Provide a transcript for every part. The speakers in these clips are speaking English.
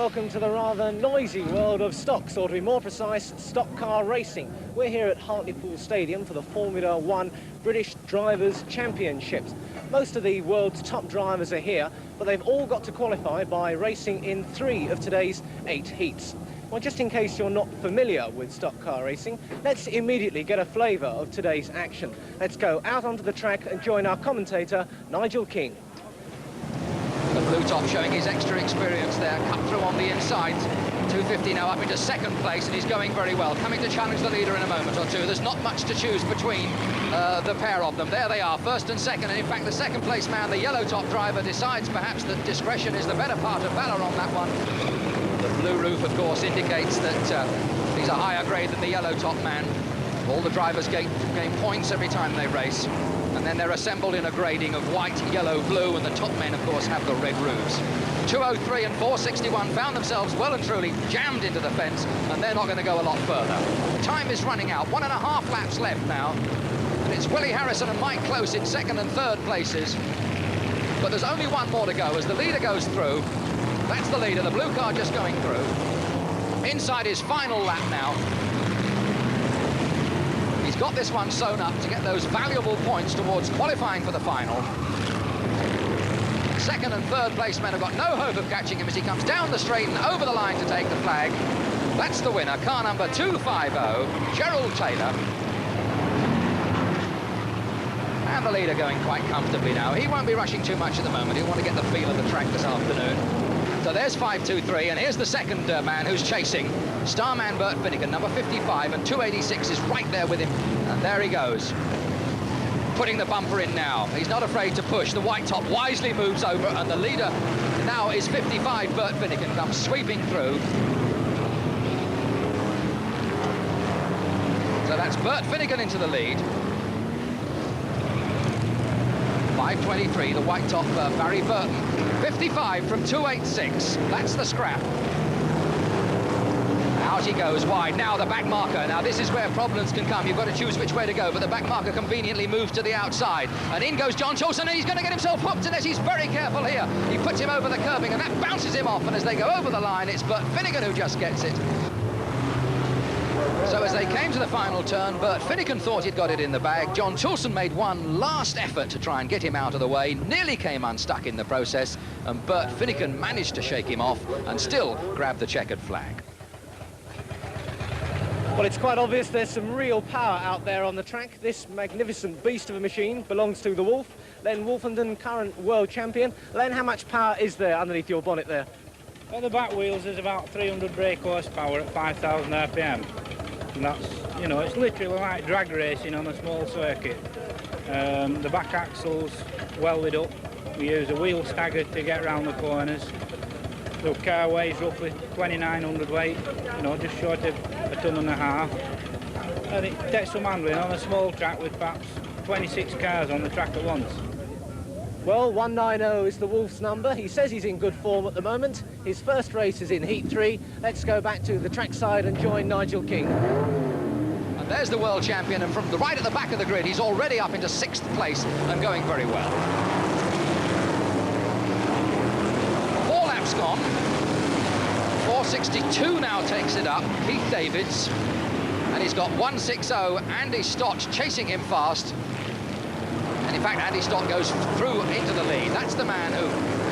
welcome to the rather noisy world of Stox, or to be more precise, stock car racing. We're here at Hartlepool Stadium for the Formula One British Drivers' Championships. Most of the world's top drivers are here, but they've all got to qualify by racing in 3 of today's 8 heats. Well, just in case you're not familiar with stock car racing, let's immediately get a flavour of today's action. Let's go out onto the track and join our commentator, Nigel King. The blue top showing his extra experience there, cut through on the inside. 250 now up into second place, and he's going very well. Coming to challenge the leader in a moment or two. There's not much to choose between the pair of them. There they are, first and second, and in fact the second place man, the yellow top driver, decides perhaps that discretion is the better part of valour on that one. The blue roof, of course, indicates that he's a higher grade than the yellow top man. All the drivers gain points every time they race. And then they're assembled in a grading of white, yellow, blue, and the top men, of course, have the red roofs. 2:03 and 4:61 found themselves well and truly jammed into the fence, and they're not going to go a lot further. Time is running out, 1.5 laps left now, and it's Willie Harrison and Mike Close in second and third places. But there's only one more to go as the leader goes through. That's the leader, the blue car just going through. Inside his final lap now. He's got this one sewn up to get those valuable points towards qualifying for the final. Second and third place men have got no hope of catching him as he comes down the straight and over the line to take the flag. That's the winner, car number 250, Gerald Taylor. And the leader going quite comfortably now. He won't be rushing too much at the moment. He'll want to get the feel of the track this afternoon. So there's 523, and here's the second man who's chasing. Starman Bert Finnegan, number 55, and 286 is right there with him. And there he goes. Putting the bumper in now. He's not afraid to push. The white top wisely moves over, and the leader now is 55, Bert Finnegan, comes sweeping through. So that's Bert Finnegan into the lead. 523, the white top, Barry Burton. 55 from 286. That's the scrap. Out he goes wide. Now the back marker. Now this is where problems can come. You've got to choose which way to go, but the back marker conveniently moves to the outside. And in goes John Chilson, and he's going to get himself hooked, unless he's very careful here. He puts him over the curbing, and that bounces him off, and as they go over the line, it's Bert Finnegan who just gets it. So as they came to the final turn, Bert Finnegan thought he'd got it in the bag. John Chilson made one last effort to try and get him out of the way, nearly came unstuck in the process, and Bert Finnegan managed to shake him off and still grab the checkered flag. Well, it's quite obvious there's some real power out there on the track. This magnificent beast of a machine belongs to the Wolf, Len Wolfenden, current world champion. Len, how much power is there underneath your bonnet there? Well, the back wheels is about 300 brake horsepower at 5,000 RPM. And that's, you know, it's literally like drag racing on a small circuit. The back axle's welded up. We use a wheel stagger to get around the corners. The car weighs roughly 2,900 weight, you know, just short of 1.5 tons. And it takes some handling on a small track with perhaps 26 cars on the track at once. Well, 190 is the Wolf's number. He says he's in good form at the moment. His first race is in Heat 3. Let's go back to the trackside and join Nigel King. And there's the world champion, and from the right at the back of the grid, he's already up into 6th place and going very well. 4 laps gone. 462 now takes it up, Keith Davids. And he's got 160, Andy Stox chasing him fast. And in fact, Andy Stock goes through into the lead. That's the man who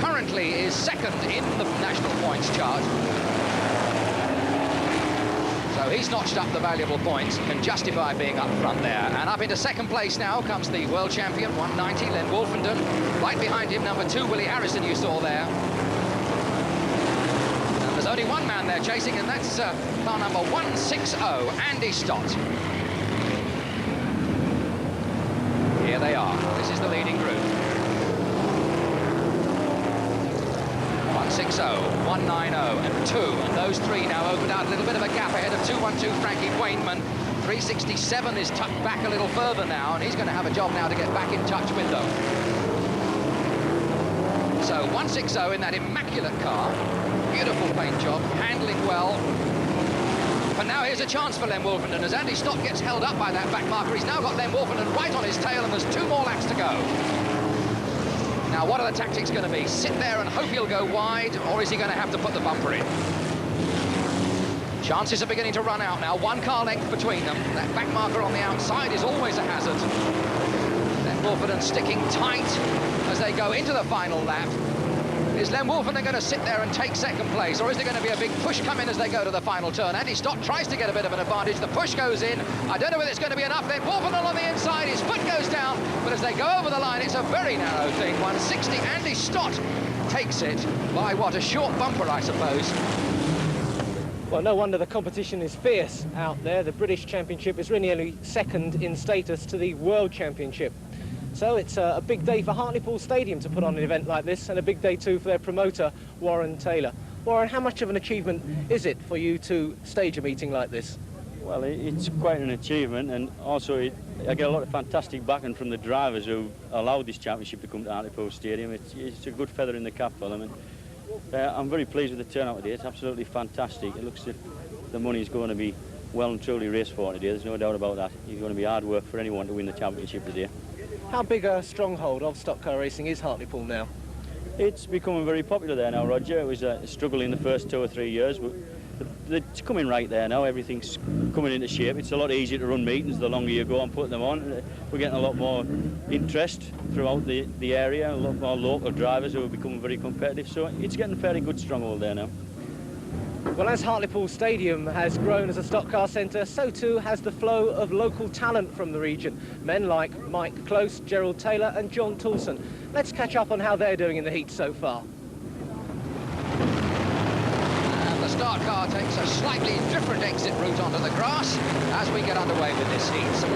currently is second in the national points chart. So he's notched up the valuable points, can justify being up front there. And up into second place now comes the world champion, 190, Len Wolfenden. Right behind him, number 2, Willie Harrison, you saw there. And there's only one man there chasing, and that's car number 160, Andy Stott. Here they are. This is the leading group. 160, 190, and 2. And those 3 now opened out a little bit of a gap ahead of 212 Frankie Wainman. 367 is tucked back a little further now, and he's going to have a job now to get back in touch with them. So 160 in that immaculate car. Beautiful paint job, handling well. But now here's a chance for Len Wolfenden. As Andy Stott gets held up by that back marker, he's now got Len Wolfenden right on his tail, and there's 2 more laps to go. Now Now, what are the tactics going to be? Sit there and hope he'll go wide, or is he going to have to put the bumper in? Chances are beginning to run out now. 1 car length between them. That back marker on the outside is always a hazard. Len Wolfenden sticking tight as they go into the final lap. Is Len Wolfenden going to sit there and take second place, or is there going to be a big push coming as they go to the final turn? Andy Stott tries to get a bit of an advantage. The push goes in. I don't know whether it's going to be enough. Then Wolfenden on the inside. His foot goes down, but as they go over the line, it's a very narrow thing. 160. Andy Stott takes it by, what, a short bumper, I suppose. Well, no wonder the competition is fierce out there. The British Championship is really only second in status to the World Championship. So it's a big day for Hartlepool Stadium to put on an event like this, and a big day too for their promoter, Warren Taylor. Warren, how much of an achievement is it for you to stage a meeting like this? Well, it's quite an achievement, and also I get a lot of fantastic backing from the drivers who allowed this championship to come to Hartlepool Stadium. It's a good feather in the cap for them. And, I'm very pleased with the turnout today. It's absolutely fantastic. It looks as if the money is going to be well and truly raced for today. There's no doubt about that. It's going to be hard work for anyone to win the championship today. How big a stronghold of stock car racing is Hartlepool now? It's becoming very popular there now, Roger. It was a struggle in the first 2 or 3 years, but it's coming right there now. Everything's coming into shape. It's a lot easier to run meetings the longer you go on putting them on. We're getting a lot more interest throughout the area, a lot more local drivers who are becoming very competitive, so it's getting a fairly good stronghold there now. Well, as Hartlepool Stadium has grown as a stock car centre, so too has the flow of local talent from the region. Men like Mike Close, Gerald Taylor and John Toulson. Let's catch up on how they're doing in the heat so far. And the start car takes a slightly different exit route onto the grass as we get underway with this heat. Some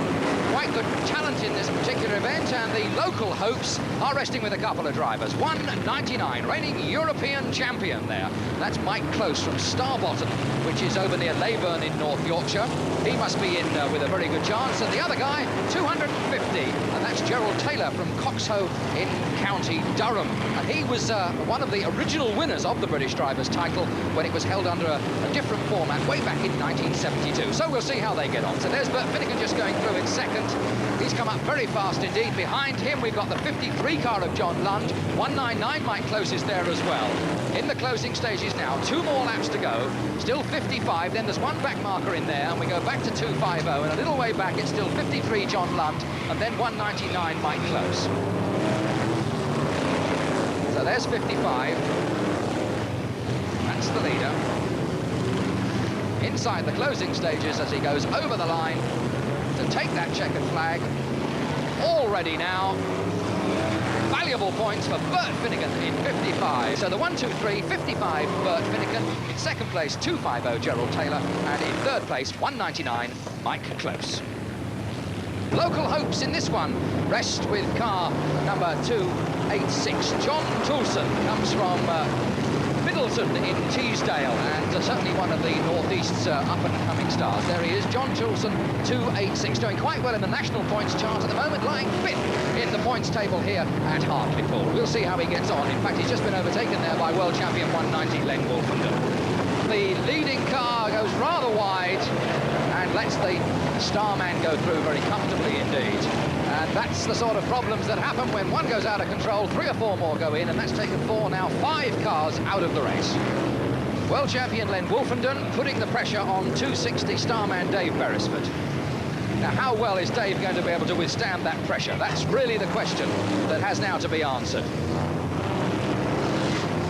quite good talent in this particular event, and the local hopes are resting with a couple of drivers. 199, reigning European champion there. That's Mike Close from Starbottom, which is over near Leyburn in North Yorkshire. He must be in with a very good chance. And the other guy, 250, and that's Gerald Taylor from Coxhoe in County Durham. And he was one of the original winners of the British Drivers' title when it was held under a different format way back in 1972. So we'll see how they get on. So there's Bert Finnegan just going through in second. He's come up very fast indeed. Behind him, we've got the 53 car of John Lund. 199, Mike Close is there as well. In the closing stages now, 2 more laps to go. Still 55, then there's 1 back marker in there, and we go back to 250, and a little way back, it's still 53 John Lund, and then 199 Mike Close. So there's 55. That's the leader. Inside the closing stages as he goes over the line to take that checkered flag. All ready now. Valuable points for Bert Finnegan in 55. So the 1, 2, 3, 55 Bert Finnegan. In second place, 250 Gerald Taylor. And in third place, 199 Mike Close. Local hopes in this one rest with car number 286. John Toulson comes from Middleton in Teesdale, and certainly one of the Northeast's up-and-coming stars. There he is, John Toulson, 286, doing quite well in the national points chart at the moment, lying 5th in the points table here at Hartlepool. We'll see how he gets on. In fact, he's just been overtaken there by world champion 190 Len Wolfenden. The leading car goes rather wide and lets the Starman go through very comfortably indeed. And that's the sort of problems that happen when one goes out of control. 3 or 4 more go in, and that's taken 4, now 5 cars out of the race. World champion Len Wolfenden putting the pressure on 260 Starman Dave Beresford. Now, how well is Dave going to be able to withstand that pressure? That's really the question that has now to be answered.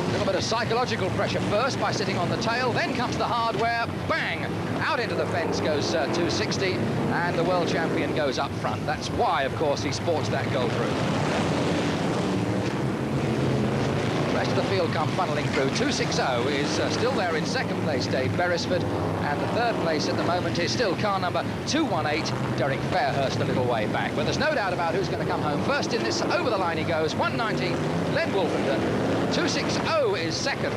A little bit of psychological pressure first by sitting on the tail, then comes the hardware, bang! Out into the fence goes 260, and the world champion goes up front. That's why, of course, he sports that go through. The rest of the field come funneling through. 260 is still there in second place, Dave Beresford, and the third place at the moment is still car number 218, Derek Fairhurst, a little way back. But there's no doubt about who's going to come home first in this. Over the line he goes, 190, Len Wolfenden. 260 is second,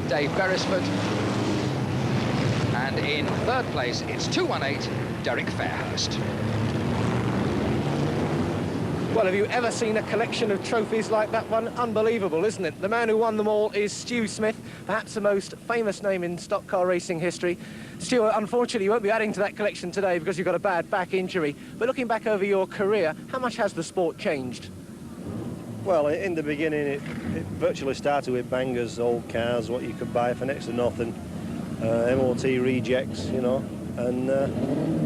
Dave Beresford. And in third place, it's 218, Derek Fairhurst. Well, have you ever seen a collection of trophies like that one? Unbelievable, isn't it? The man who won them all is Stuart Smith, perhaps the most famous name in stock car racing history. Stuart, unfortunately, you won't be adding to that collection today because you've got a bad back injury. But looking back over your career, how much has the sport changed? Well, in the beginning, it virtually started with bangers, old cars, what you could buy for next to nothing, MOT rejects, you know, and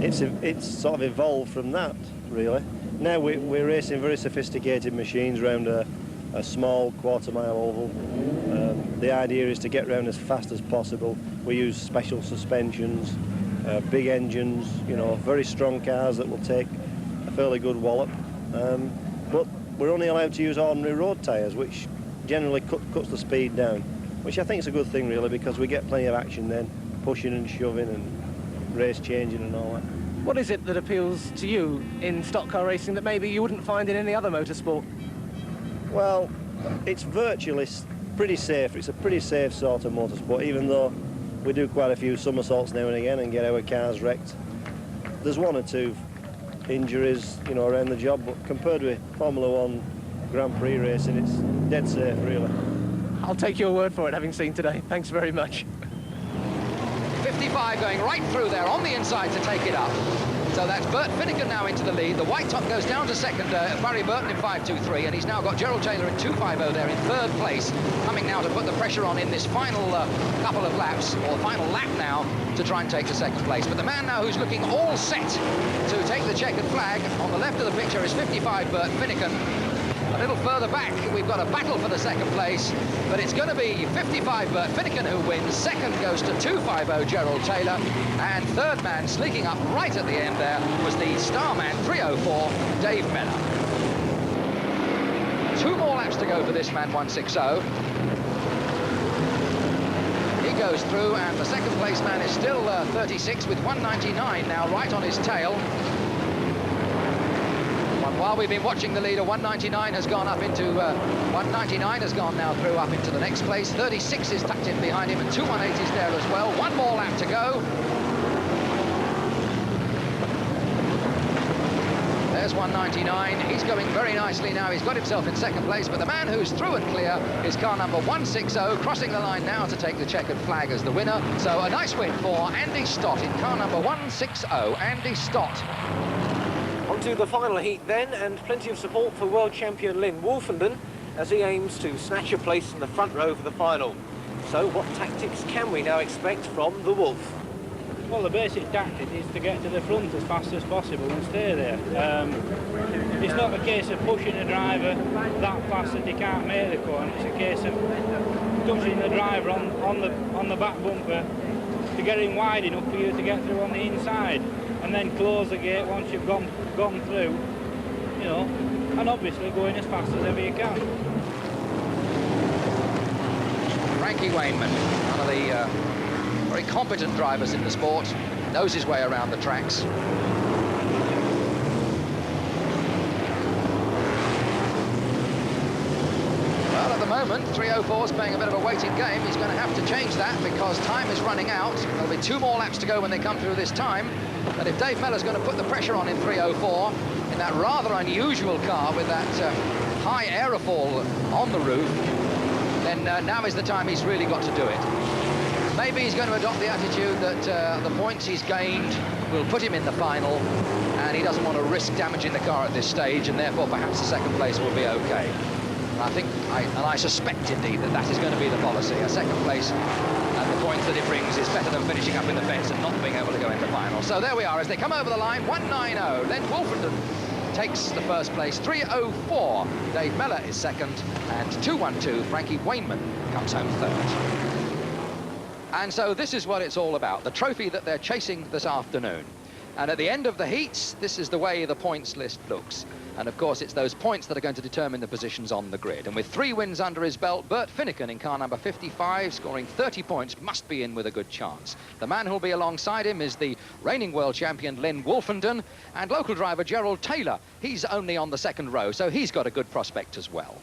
it's sort of evolved from that, really. Now we're racing very sophisticated machines around a small quarter-mile oval. The idea is to get round as fast as possible. We use special suspensions, big engines, you know, very strong cars that will take a fairly good wallop. But we're only allowed to use ordinary road tyres, which generally cuts the speed down, which I think is a good thing, really, because we get plenty of action then, pushing and shoving and race changing and all that. What is it that appeals to you in stock car racing that maybe you wouldn't find in any other motorsport? Well, it's virtually pretty safe. It's a pretty safe sort of motorsport, even though we do quite a few somersaults now and again and get our cars wrecked. There's one or two injuries, you know, around the job, but compared with Formula One Grand Prix racing, it's dead safe, really. I'll take your word for it, having seen today. Thanks very much. 55 going right through there on the inside to take it up. So that's Bert Finnegan now into the lead. The white top goes down to second, Barry Burton in 5.23, and he's now got Gerald Taylor in 2.50 there in third place, coming now to put the pressure on in this final couple of laps, or final lap now, to try and take the second place. But the man now who's looking all set to take the checkered flag on the left of the picture is 55 Bert Finnegan. A little further back, we've got a battle for the second place, but it's going to be 55 Bert Finnegan who wins. Second goes to 2.50 Gerald Taylor, and third man sneaking up right at the end there was the Starman 304 Dave Miller. 2 more laps to go for this man 160. He goes through, and the second place man is still 36 with 199 now right on his tail. While we've been watching the leader, 199 has gone up into 199 has gone now through up into the next place. 36 is tucked in behind him, and 218 is there as well. 1 more lap to go. There's 199. He's going very nicely now. He's got himself in second place, but the man who's through and clear is car number 160, crossing the line now to take the checkered flag as the winner. So a nice win for Andy Stott in car number 160. Andy Stott. On to the final heat then, and plenty of support for world champion Lynn Wolfenden as he aims to snatch a place in the front row for the final. So what tactics can we now expect from the Wolf? Well, the basic tactic is to get to the front as fast as possible and stay there. It's not a case of pushing a driver that fast that they can't make the corner. It's a case of touching the driver on the back bumper to get him wide enough for you to get through on the inside, and then close the gate once you've gone through, you know, and obviously going as fast as ever you can. Frankie Wainman, one of the very competent drivers in the sport, knows his way around the tracks. Well, at the moment, 304 is playing a bit of a waiting game. He's going to have to change that because time is running out. There'll be 2 more laps to go when they come through this time. But if Dave Miller's going to put the pressure on in 304, in that rather unusual car with that high aerofoil on the roof, then now is the time he's really got to do it. Maybe he's going to adopt the attitude that the points he's gained will put him in the final, and he doesn't want to risk damaging the car at this stage, and therefore perhaps the second place will be okay. And I suspect indeed that is going to be the policy. A second place and the points that it brings is better than finishing up in the fence and not being able to go in the final. So there we are as they come over the line. 190. Len Wolfenden takes the first place. 304. Dave Miller is second, and 212. Frankie Wainman comes home third. And so this is what it's all about, the trophy that they're chasing this afternoon. And at the end of the heats, this is the way the points list looks. And of course, it's those points that are going to determine the positions on the grid. And with 3 wins under his belt, Bert Finnegan in car number 55, scoring 30 points, must be in with a good chance. The man who'll be alongside him is the reigning world champion Lynn Wolfenden, and local driver Gerald Taylor. He's only on the second row, so he's got a good prospect as well.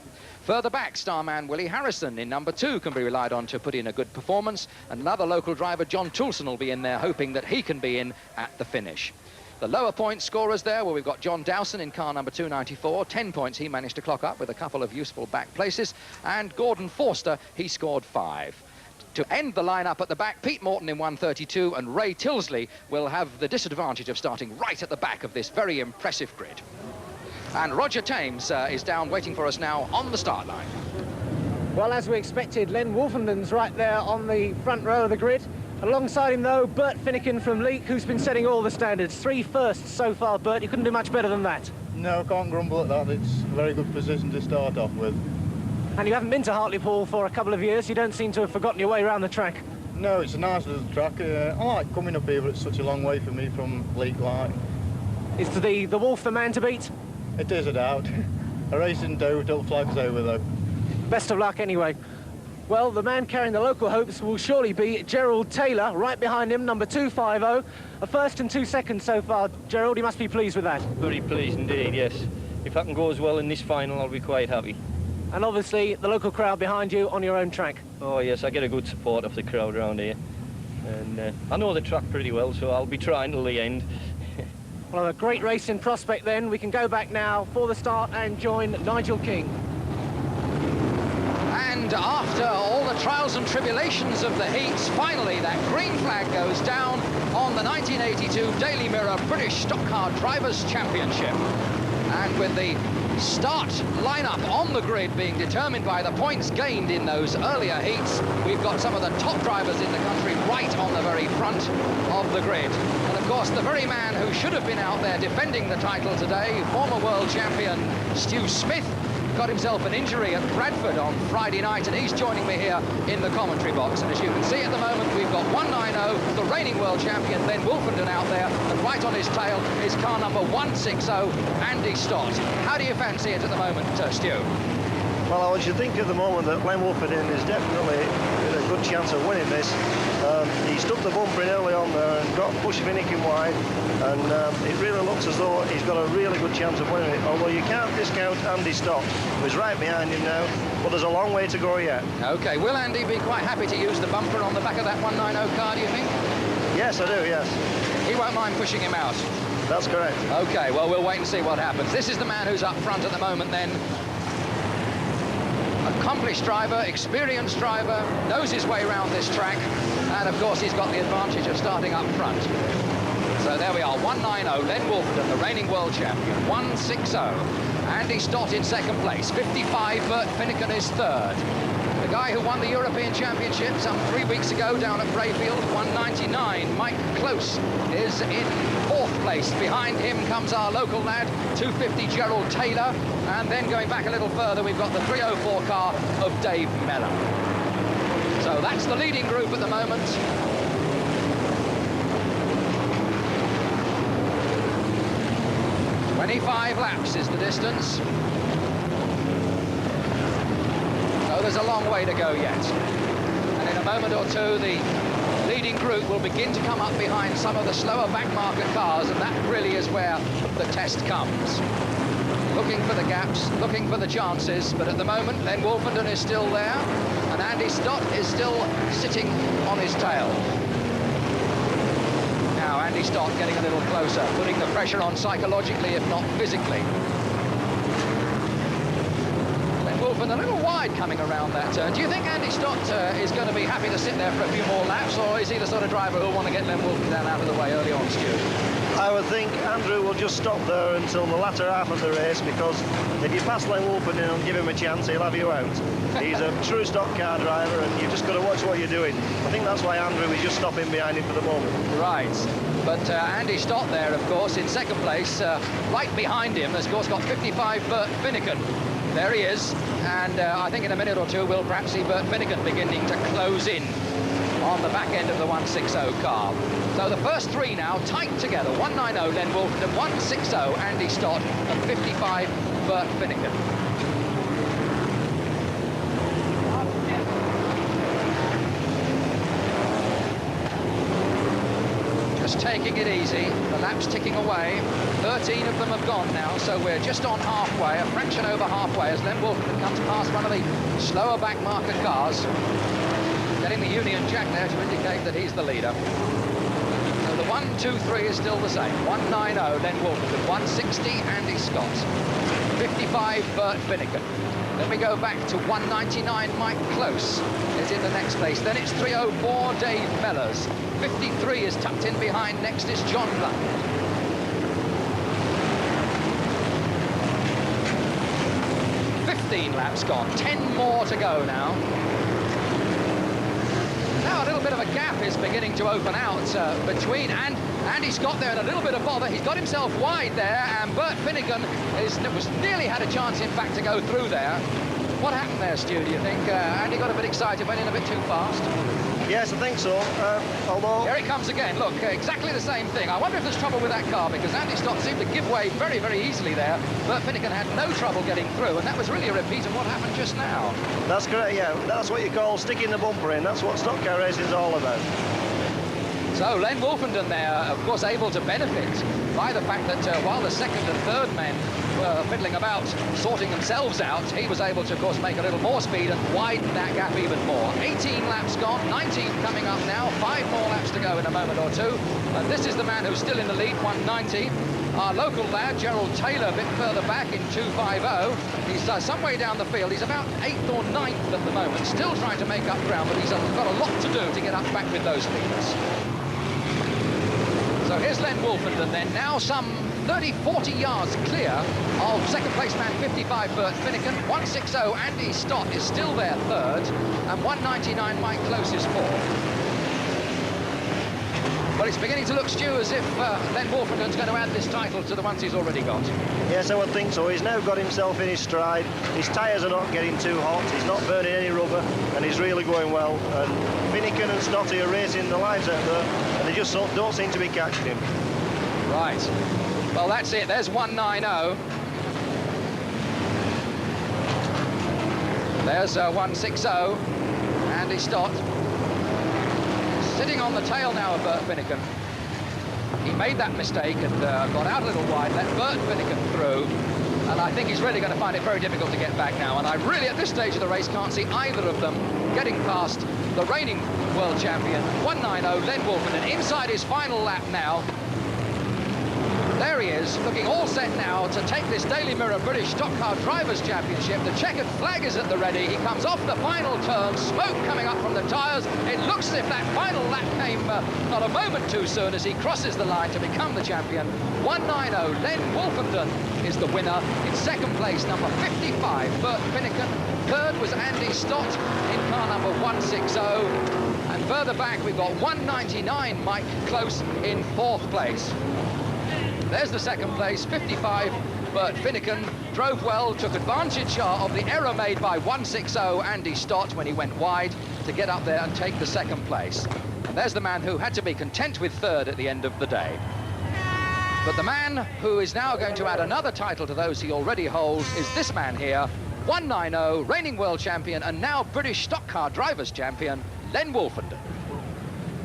Further back, starman Willie Harrison in number 2 can be relied on to put in a good performance, and another local driver, John Toulson, will be in there hoping that he can be in at the finish. The lower point scorers there, well, we've got John Dowson in car number 294. 10 points he managed to clock up with a couple of useful back places. And Gordon Forster, he scored 5. To end the lineup at the back, Pete Morton in 132 and Ray Tilsley will have the disadvantage of starting right at the back of this very impressive grid. And Roger Thames is down waiting for us now on the start line. Well, as we expected, Len Wolfenden's right there on the front row of the grid. Alongside him, though, Bert Finnegan from Leek, who's been setting all the standards. 3 firsts so far, Bert. You couldn't do much better than that. No, I can't grumble at that. It's a very good position to start off with. And you haven't been to Hartlepool for a couple of years. You don't seem to have forgotten your way around the track. No, it's a nice little track. I like coming up here, but it's such a long way for me from Leek Light. Is the Wolf the man to beat? It is a doubt. A racing dough till flag's over, though. Best of luck, anyway. Well, the man carrying the local hopes will surely be Gerald Taylor, right behind him, number 250. A first and 2 seconds so far. Gerald, you must be pleased with that. Very pleased indeed, yes. If that can go as well in this final, I'll be quite happy. And obviously, the local crowd behind you on your own track. Oh yes, I get a good support of the crowd around here. And I know the track pretty well, so I'll be trying till the end. Well, a great racing prospect then. We can go back now for the start and join Nigel King. And after all the trials and tribulations of the heats, finally that green flag goes down on the 1982 Daily Mirror British Stock Car Drivers' Championship. And with the start lineup on the grid being determined by the points gained in those earlier heats, we've got some of the top drivers in the country right on the very front of the grid. And of course, the very man who should have been out there defending the title today, former world champion Stuart Smith, got himself an injury at Bradford on Friday night, and he's joining me here in the commentary box. And as you can see at the moment, we've got 190, the reigning world champion, Len Wolfenden out there, and right on his tail is car number 160, Andy Stott. How do you fancy it at the moment, Stu? Well, I should think at the moment that Len Wolfenden is definitely in a good chance of winning this. He stuck the bumper in early on there and got pushed Finnegan wide, and it really looks as though he's got a really good chance of winning it, although you can't discount Andy Stock, who's right behind him now, but there's a long way to go yet. OK, will Andy be quite happy to use the bumper on the back of that 190 car, do you think? Yes, I do, yes. He won't mind pushing him out? That's correct. OK, well, we'll wait and see what happens. This is the man who's up front at the moment, then. Accomplished driver, experienced driver, knows his way around this track, and of course he's got the advantage of starting up front. So there we are, 190, Len Wolfenden, the reigning world champion, 160. Andy Stott in second place, 55, Bert Finnegan is third. The guy who won the European Championship some 3 weeks ago down at Brayfield, 199, Mike Close, is in fourth place. Behind him comes our local lad, 250 Gerald Taylor, and then going back a little further, we've got the 304 car of Dave Mellor. So that's the leading group at the moment. "25 laps is the distance. So there's a long way to go yet. And in a moment or two, the leading group will begin to come up behind some of the slower back market cars, and that really is where the test comes. Looking for the gaps, looking for the chances, but at the moment, Len Wolfenden is still there, and Andy Stott is still sitting on his tail. Now, Andy Stott getting a little closer, putting the pressure on psychologically, if not physically. Len Wolfenden a little wide coming around that turn. Do you think Andy Stott is going to be happy to sit there for a few more laps, or is he the sort of driver who'll want to get Len Wolfenden out of the way early on, Stuart? I would think Andrew will just stop there until the latter half of the race, because if you pass Len Wolfenden and give him a chance, he'll have you out. He's a true stock car driver, and you've just got to watch what you're doing. I think that's why Andrew is just stopping behind him for the moment. Right, but Andy Stott there, of course, in second place, right behind him, has, of course, got 55 Bert Finnegan. There he is, and I think in a minute or two we'll perhaps see Bert Finnegan beginning to close in on the back end of the 160 car. So the first three now tight together, 190 Len Wolfenden, 160 Andy Stott, and 55 Bert Finnegan. Just taking it easy, the laps ticking away. 13 of them have gone now, so we're just on halfway, a fraction over halfway, as Len Wolfenden comes past one of the slower back market cars, getting the Union Jack there to indicate that he's the leader. So the 1, 2, 3 is still the same. 190 Len Wolfenden, 160 Andy Scott, 55 Bert Finnegan. Then we go back to 199 Mike Close is in the next place. Then it's 304 Dave Mellors. 53 is tucked in behind. Next is John Blunt. 15 laps gone. 10 more to go now. Now a little bit of a gap is beginning to open out between, and Andy Scott there in a little bit of bother. He's got himself wide there, and Bert Finnegan was nearly had a chance, in fact, to go through there. What happened there, Stu, do you think? Andy got a bit excited, went in a bit too fast? Yes, I think so, although... Here it comes again. Look, exactly the same thing. I wonder if there's trouble with that car, because Andy Stock seemed to give way very, very easily there. Bert Finnegan had no trouble getting through, and that was really a repeat of what happened just now. That's correct, yeah. That's what you call sticking the bumper in. That's what stock car racing is all about. So Len Wolfenden there, of course, able to benefit by the fact that while the second and third men were fiddling about, sorting themselves out, he was able to, of course, make a little more speed and widen that gap even more. 18 laps gone, 19 coming up now, 5 more laps to go in a moment or two. And this is the man who's still in the lead, 190. Our local lad, Gerald Taylor, a bit further back in 250. He's some way down the field. He's about 8th or 9th at the moment, still trying to make up ground, but he's got a lot to do to get up back with those leaders. So here's Len Wolfenden then, now some 30, 40 yards clear of second place man 55 Bert Finnegan. 160 Andy Stott is still there third, and 199 Mike Close is fourth. But it's beginning to look, Stu, as if Len Wolfenden's going to add this title to the ones he's already got. Yes, I would think so. He's now got himself in his stride. His tyres are not getting too hot. He's not burning any rubber, and he's really going well. And Finnegan and Stotty are racing the lives out there, and they just don't seem to be catching him. Right. Well, that's it. There's 190. There's 160. Andy Stott. Sitting on the tail now of Bert Finnegan. He made that mistake and got out a little wide, let Bert Finnegan through, and I think he's really going to find it very difficult to get back now, and I really, at this stage of the race, can't see either of them getting past the reigning world champion, 190, Len Wolfenden, inside his final lap now. There he is, looking all set now to take this Daily Mirror British Stock Car Drivers' Championship. The checkered flag is at the ready. He comes off the final turn, smoke coming up from the tyres. It looks as if that final lap came not a moment too soon as he crosses the line to become the champion. 190, Len Wolfenden is the winner. In second place, number 55, Bert Finnegan. Third was Andy Stott in car number 160. And further back, we've got 199, Mike Close in fourth place. There's the second place, 55, Bert Finnegan. Drove well, took advantage of the error made by 160 Andy Stott when he went wide to get up there and take the second place. And there's the man who had to be content with third at the end of the day. But the man who is now going to add another title to those he already holds is this man here, 190, reigning world champion and now British Stock Car Drivers' champion, Len Wolfenden.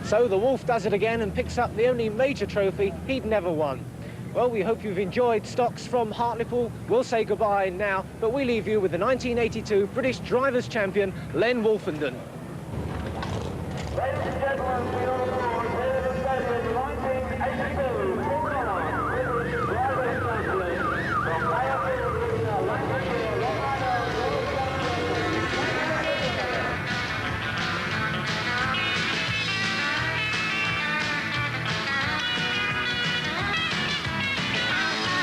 So the Wolf does it again and picks up the only major trophy he'd never won. Well, we hope you've enjoyed Stox from Hartlepool. We'll say goodbye now, but we leave you with the 1982 British Drivers' Champion, Len Wolfenden. Ladies and gentlemen, we are